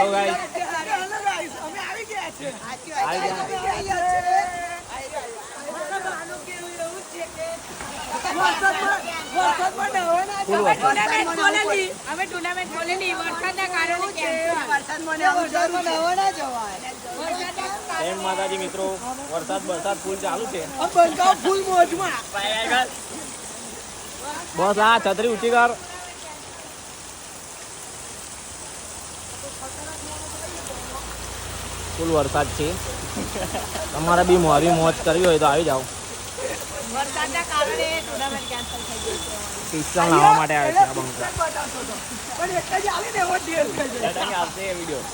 ચાલો ગાઈસ અમે આવી ગયા છે અમે ટુર્નામેન્ટ બોલેલી વરસાદના કારણે જય માતાજી મિત્રો, વરસાદ ફૂલ ચાલુ છે. ફૂલ મોજમાં બસ આ છત્રી ઊંચી કર. ફૂલ વરસાદ છે. તમારે બી મોરી મોજ કરવી હોય તો આવી જાઓ. વરસાદના કારણે ટુર્નામેન્ટ કેન્સલ થઈ ગઈ છે. પિસ્તોલ લાવવા માટે આવે છે આ બંકા. પણ એક જ આવે ને એવો ડીએલ થઈ જાય આવશે એ વિડીયો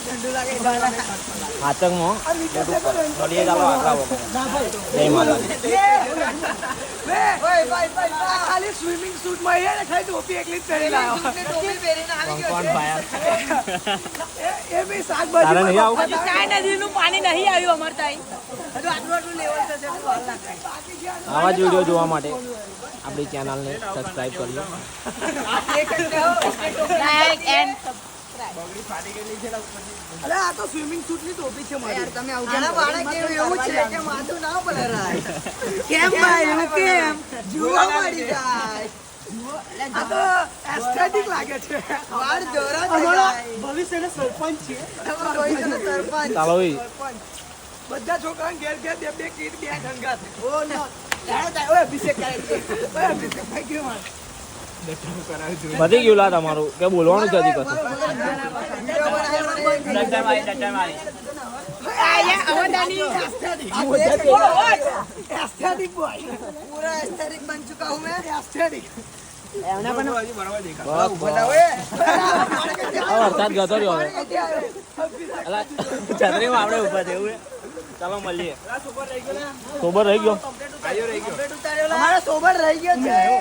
ઠંડુ લાગે આતંકમાં મળીએ. ચાલો આગળ જય માતાજી. ખાલી સ્વિમિંગ સૂટ માં એ ખાલી ટોપી એકલી જ પહેરી લાવ્યો કોણ ફાયર એ બી શાકભાજી તારે નહીં આવું? સાય નદીનું પાણી નહીં આવ્યું અમાર ત્યાં. હજુ આટલું લેવલ થશે આવા જ વિડીયો જોવા માટે આપણી ચેનલને સબસ્ક્રાઇબ કરજો. લાઈક એન્ડ અરે આ તો સ્વિમિંગ સૂટ ની ટોપી છે મારી. તમે આના બાળક એવું છે કે માથું ના પલરાય. કેમ ભાઈ એવું કેમ જોવા મળી જાય. આ તો એસ્થેટિક લાગે છે. વાળ જોરા દેખાય. ભવિષ્યના સરપંચ છે. ભવિષ્યના સરપંચ. ચાલો ભાઈ. બધા છોકરાને ઘેર ઘેર બે કીટ બે ઢંગાત. ઓ નો. ઓય અભિષેક કરે છે. ઓય અભિષેક ભાઈ કેમ માર. વધી ગયું લા તમારું કે બોલવાનું જ હતી કશું. एस्थेटिक बॉय पूरा एस्थेटिक बन चुका हूँ मैं एस्थेटिक વરસાદ ગતો રહ્યો હવે. છત્રીમાં આપણે ઉભા છે એવું. ચાલો મળીએ. સોબર રહી ગયો. हमारा सोबर रह गया है